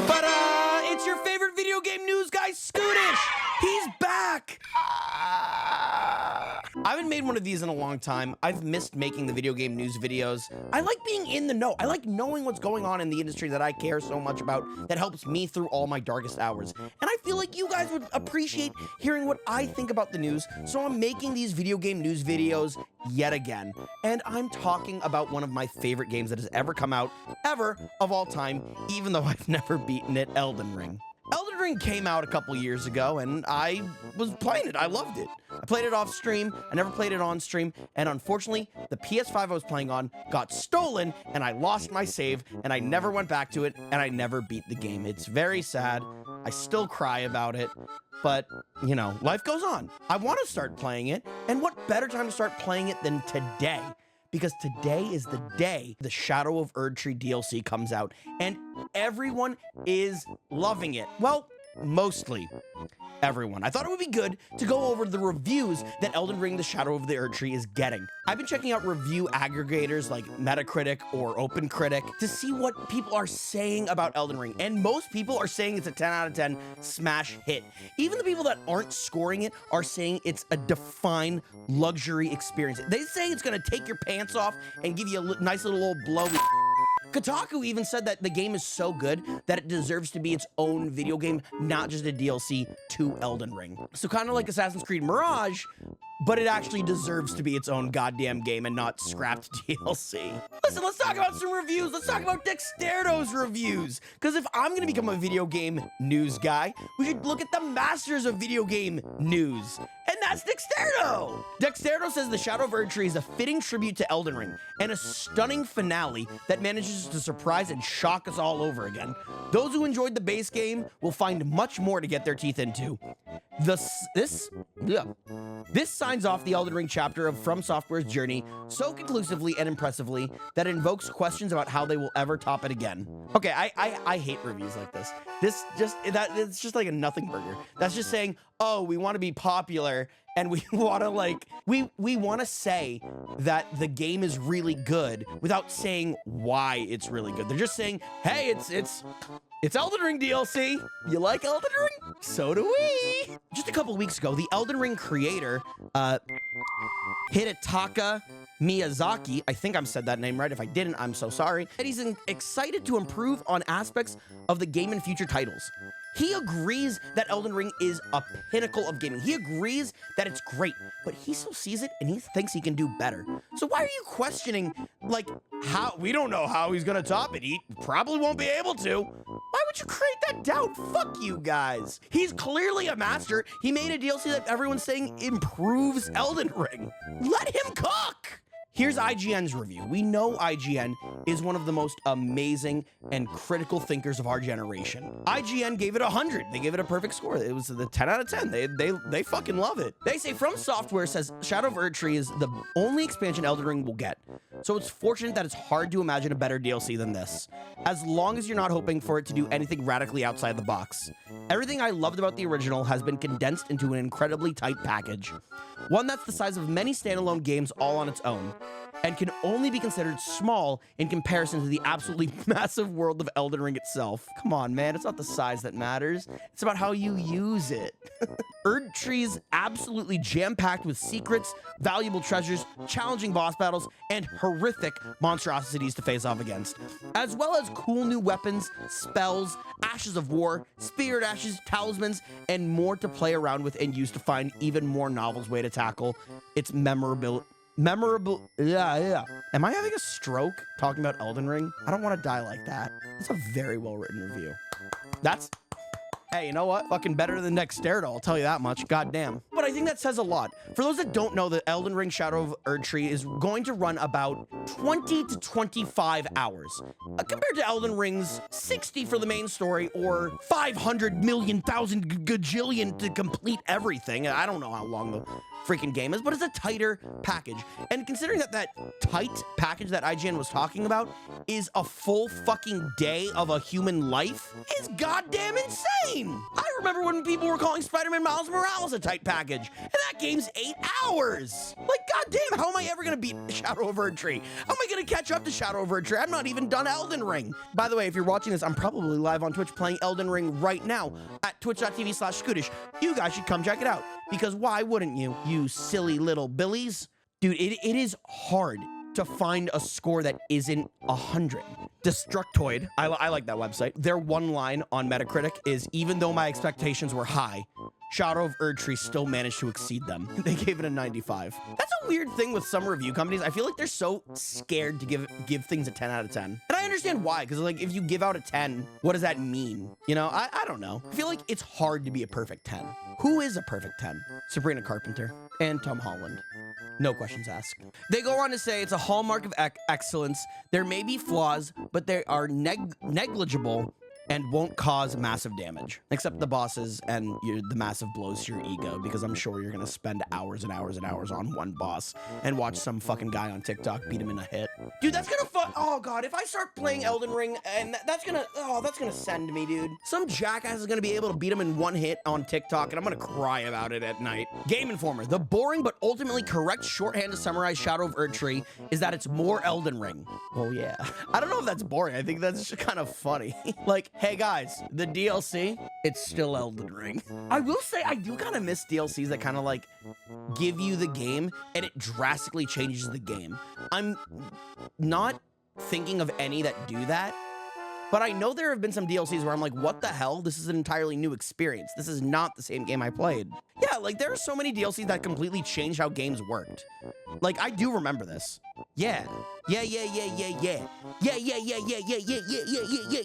But it's your favorite video game news guy, Skootish. He's back. I haven't made one of these in a long time. I've missed making the video game news videos. I like being in the know. I like knowing what's going on in the industry that I care so much about, that helps me through all my darkest hours. And I feel like you guys would appreciate hearing what I think about the news, so I'm making these video game news videos yet again. And I'm talking about one of my favorite games that has ever come out, ever, of all time, even though I've never beaten it, Elden Ring. Elden Ring came out a couple years ago, and I was playing it. I loved it. I played it off stream. I never played it on stream. And unfortunately, the PS5 I was playing on got stolen, and I lost my save, and I never went back to it, and I never beat the game. It's very sad. I still cry about it. But, you know, life goes on. I want to start playing it, and what better time to start playing it than today? Because today is the day the Shadow of ERDTREE DLC comes out, and everyone is loving it. Well, mostly everyone. I thought it would be good to go over the reviews that Elden Ring The Shadow of the ERDTREE is getting. I've been checking out review aggregators like Metacritic or OpenCritic to see what people are saying about Elden Ring, and most people are saying it's a 10 out of 10 smash hit. Even the people that aren't scoring it are saying it's a defined luxury experience. They say it's gonna take your pants off and give you a nice little old blowy. Kotaku even said that the game is so good that it deserves to be its own video game, not just a DLC to Elden Ring. So kind of like Assassin's Creed Mirage, but it actually deserves to be its own goddamn game and not scrapped DLC. Listen, let's talk about some reviews. Let's talk about Dexterdo's reviews. Because if I'm gonna become a video game news guy, we should look at the masters of video game news. And that's Dexterdo! Dexterdo says The Shadow of ERDTREE is a fitting tribute to Elden Ring and a stunning finale that manages to surprise and shock us all over again. Those who enjoyed the base game will find much more to get their teeth into. This signs off the Elden Ring chapter of From Software's journey so conclusively and impressively that it invokes questions about how they will ever top it again. Okay, I hate reviews like this. It's just like a nothing burger. That's just saying, oh, we want to be popular and we want to we want to say that the game is really good without saying why it's really good. They're just saying, hey, it's Elden Ring DLC. You like Elden Ring? So do we. Just a couple weeks ago, the Elden Ring creator, Hidetaka Miyazaki, I think I'm said that name right. If I didn't, I'm so sorry. And he's excited to improve on aspects of the game in future titles. He agrees that Elden Ring is a pinnacle of gaming. He agrees that it's great, but he still sees it and he thinks he can do better. So why are you questioning, like, how? We don't know how he's gonna top it. He probably won't be able to. Why would you create that doubt? Fuck you guys. He's clearly a master. He made a DLC that everyone's saying improves Elden Ring. Let him cook. Here's IGN's review. We know IGN is one of the most amazing and critical thinkers of our generation. IGN gave it 100. They gave it a perfect score. It was the 10 out of 10. They fucking love it. They say From Software says Shadow of ERDTREE is the only expansion Elden Ring will get. So it's fortunate that it's hard to imagine a better DLC than this, as long as you're not hoping for it to do anything radically outside the box. Everything I loved about the original has been condensed into an incredibly tight package. One that's the size of many standalone games all on its own, and can only be considered small in comparison to the absolutely massive world of Elden Ring itself. Come on, man, it's not the size that matters. It's about how you use it. ERDTREE's absolutely jam-packed with secrets, valuable treasures, challenging boss battles, and horrific monstrosities to face off against, as well as cool new weapons, spells, ashes of war, spirit ashes, talismans, and more to play around with and use to find even more novel way to tackle its memorable. Yeah. Am I having a stroke talking about Elden Ring? I don't want to die like that. It's a very well-written review. Hey, you know what? Fucking better than Dexterdo, I'll tell you that much. Goddamn. But I think that says a lot. For those that don't know, the Elden Ring Shadow of ERDTREE is going to run about 20 to 25 hours. Compared to Elden Ring's 60 for the main story, or 500 million thousand gajillion to complete everything. I don't know how long freaking game is, but it's a tighter package. And considering that that tight package that IGN was talking about is a full fucking day of a human life, is goddamn insane. I remember when people were calling Spider-Man Miles Morales a tight package, and that game's 8 hours. Like, goddamn, how am I ever gonna beat Shadow of ERDTREE? How am I gonna catch up to Shadow of ERDTREE? I'm not even done Elden Ring. By the way, if you're watching this, I'm probably live on Twitch playing Elden Ring right now at twitch.tv/Skootish. You guys should come check it out, because why wouldn't you, you silly little billies? Dude, it is hard to find a score that isn't 100. Destructoid, I like that website. Their one line on Metacritic is, even though my expectations were high, Shadow of ERDTREE still managed to exceed them. They gave it a 95. That's a weird thing with some review companies. I feel like they're so scared to give things a 10 out of 10. And I understand why, because like if you give out a 10, what does that mean? You know, I don't know. I feel like it's hard to be a perfect 10. Who is a perfect 10? Sabrina Carpenter and Tom Holland. No questions asked. They go on to say it's a hallmark of excellence. There may be flaws, but they are negligible and won't cause massive damage, except the bosses and the massive blows to your ego, because I'm sure you're gonna spend hours and hours and hours on one boss and watch some fucking guy on TikTok beat him in a hit. Dude, that's gonna oh god, if I start playing Elden Ring and that's gonna send me, dude. Some jackass is gonna be able to beat him in one hit on TikTok, and I'm gonna cry about it at night. Game Informer, the boring but ultimately correct shorthand to summarize Shadow of ERDTREE is that it's more Elden Ring. Oh yeah. I don't know if that's boring. I think that's just kind of funny. Like, hey guys, the DLC, it's still Elden Ring. I will say I do kind of miss DLCs that kind of like give you the game and it drastically changes the game. I'm not thinking of any that do that, but I know there have been some DLCs where I'm like, what the hell? This is an entirely new experience. This is not the same game I played. Yeah, like there are so many DLCs that completely changed how games worked. Like, I do remember this. Yeah. Yeah.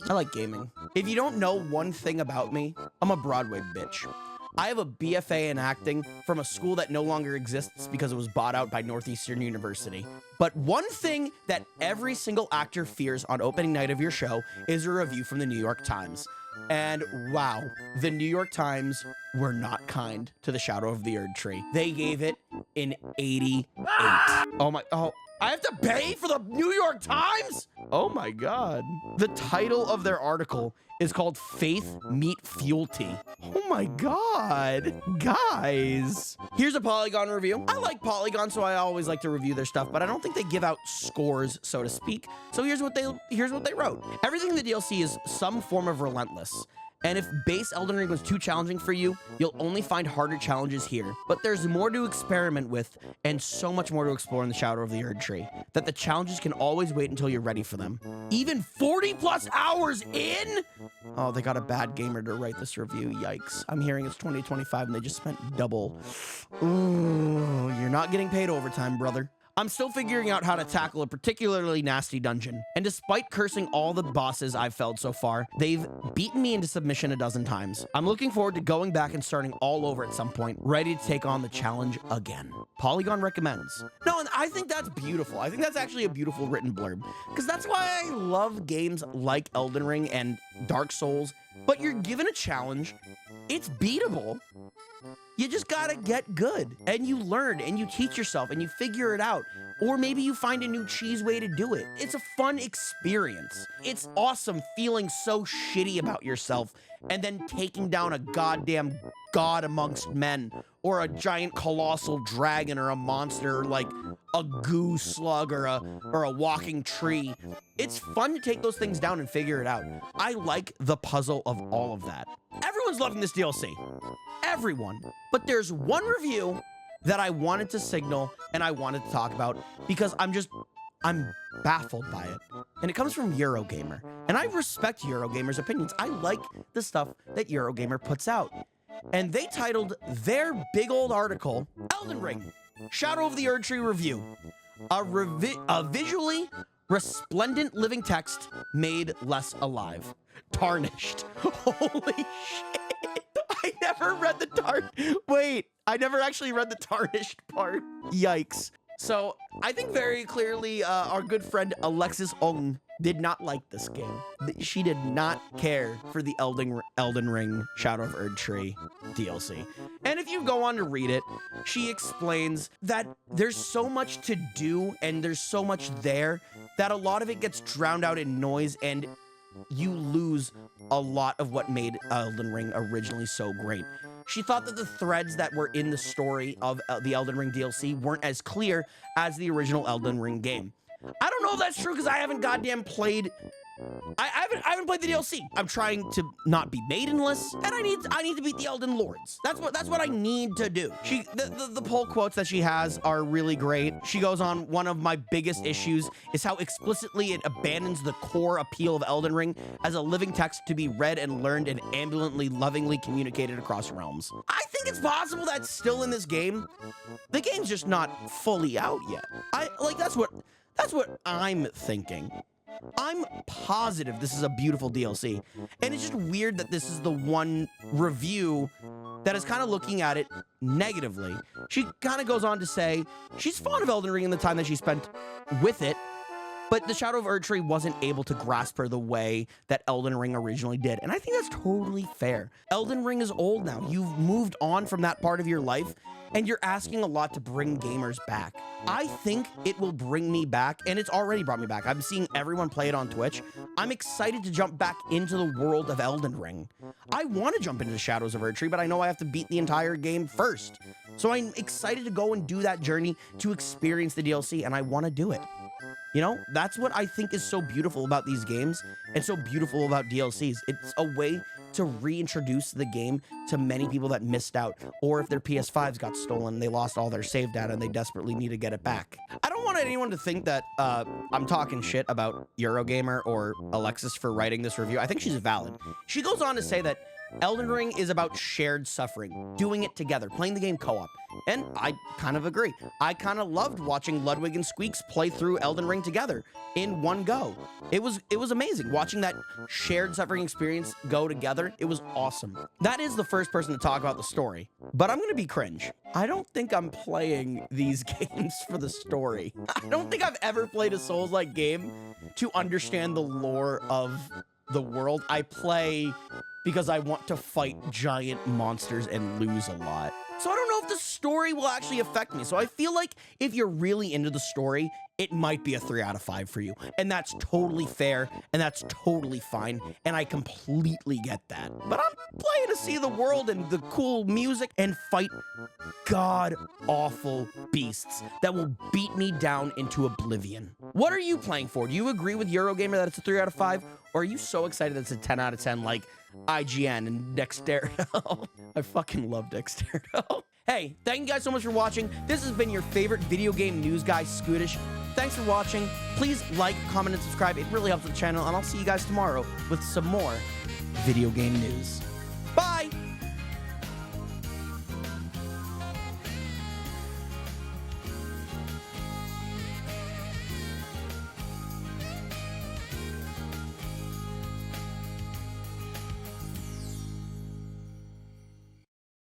I like gaming. If you don't know one thing about me, I'm a Broadway bitch. I have a BFA in acting from a school that no longer exists because it was bought out by Northeastern University. But one thing that every single actor fears on opening night of your show is a review from the New York Times. And wow, the New York Times were not kind to the Shadow of the ERDTREE. They gave it an 88. Oh, I have to pay for the New York Times? Oh my God. The title of their article is called Faith Meet Fealty. Oh my God. Guys. Here's a Polygon review. I like Polygon, so I always like to review their stuff, but I don't think they give out scores, so to speak. So here's what they wrote. Everything in the DLC is some form of relentless. And if base Elden Ring was too challenging for you, you'll only find harder challenges here. But there's more to experiment with and so much more to explore in the Shadow of the ERDTREE that the challenges can always wait until you're ready for them. Even 40 plus hours in? Oh, they got a bad gamer to write this review. Yikes. I'm hearing it's 2025 and they just spent double. Ooh, you're not getting paid overtime, brother. I'm still figuring out how to tackle a particularly nasty dungeon, and despite cursing all the bosses I've felled so far, they've beaten me into submission a dozen times. I'm looking forward to going back and starting all over at some point, ready to take on the challenge again. Polygon recommends. No, and I think that's beautiful. I think that's actually a beautiful written blurb, because that's why I love games like Elden Ring and Dark Souls, but you're given a challenge, it's beatable. You just gotta get good, and you learn, and you teach yourself, and you figure it out. Or maybe you find a new cheese way to do it. It's a fun experience. It's awesome feeling so shitty about yourself, and then taking down a goddamn god amongst men, or a giant colossal dragon, or a monster like a goo slug, or a walking tree. It's fun to take those things down and figure it out. I like the puzzle of all of that. Everyone's loving this DLC. Everyone. But there's one review that I wanted to signal and I wanted to talk about because I'm baffled by it. And it comes from Eurogamer. And I respect Eurogamer's opinions. I like the stuff that Eurogamer puts out. And they titled their big old article, Elden Ring, Shadow of the ERDTREE Review. A visually resplendent living text made less alive. Tarnished. Holy shit. I never read I never actually read the tarnished part. Yikes. So I think very clearly our good friend Alexis Ong did not like this game. She did not care for the Elden Ring Shadow of ERDTREE DLC. And if you go on to read it, she explains that there's so much to do and there's so much there that a lot of it gets drowned out in noise, and you lose a lot of what made Elden Ring originally so great. She thought that the threads that were in the story of the Elden Ring DLC weren't as clear as the original Elden Ring game. I don't know if that's true because I haven't goddamn played. I haven't played the DLC. I'm trying to not be maidenless, and I need to beat the Elden Lords. That's what I need to do. The poll quotes that she has are really great. She goes on, one of my biggest issues is how explicitly it abandons the core appeal of Elden Ring as a living text to be read and learned and ambulantly, lovingly communicated across realms. I think it's possible that's still in this game. The game's just not fully out yet. That's what I'm thinking. I'm positive this is a beautiful DLC, and it's just weird that this is the one review that is kind of looking at it negatively. She kind of goes on to say she's fond of Elden Ring in the time that she spent with it, but the Shadow of ERDTREE wasn't able to grasp her the way that Elden Ring originally did, and I think that's totally fair. Elden Ring is old now. You've moved on from that part of your life, and you're asking a lot to bring gamers back. I think it will bring me back, and it's already brought me back. I'm seeing everyone play it on Twitch. I'm excited to jump back into the world of Elden Ring. I want to jump into the Shadows of ERDTREE, but I know I have to beat the entire game first. So I'm excited to go and do that journey to experience the DLC, and I want to do it. You know, that's what I think is so beautiful about these games and so beautiful about DLCs. It's a way to reintroduce the game to many people that missed out, or if their PS5s got stolen, they lost all their save data and they desperately need to get it back. I don't want anyone to think that I'm talking shit about Eurogamer or Alexis for writing this review. I think she's valid. She goes on to say that Elden Ring is about shared suffering, doing it together, playing the game co-op. And I kind of agree. I kind of loved watching Ludwig and Squeaks play through Elden Ring together in one go. It was amazing watching that shared suffering experience go together. It was awesome. That is the first person to talk about the story, but I'm gonna be cringe. I don't think I'm playing these games for the story. I don't think I've ever played a Souls-like game to understand the lore of the world. I play because I want to fight giant monsters and lose a lot. So I don't know if the story will actually affect me. So I feel like if you're really into the story, it might be a 3 out of 5 for you. And that's totally fair, and that's totally fine, and I completely get that. But I'm playing to see the world and the cool music and fight god-awful beasts that will beat me down into oblivion. What are you playing for? Do you agree with Eurogamer that it's a 3 out of 5? Or are you so excited that it's a 10 out of 10 like IGN and Dexterito? I fucking love Dexterito. Hey, thank you guys so much for watching. This has been your favorite video game news guy, Skootish. Thanks for watching. Please like, comment, and subscribe. It really helps the channel, and I'll see you guys tomorrow with some more video game news.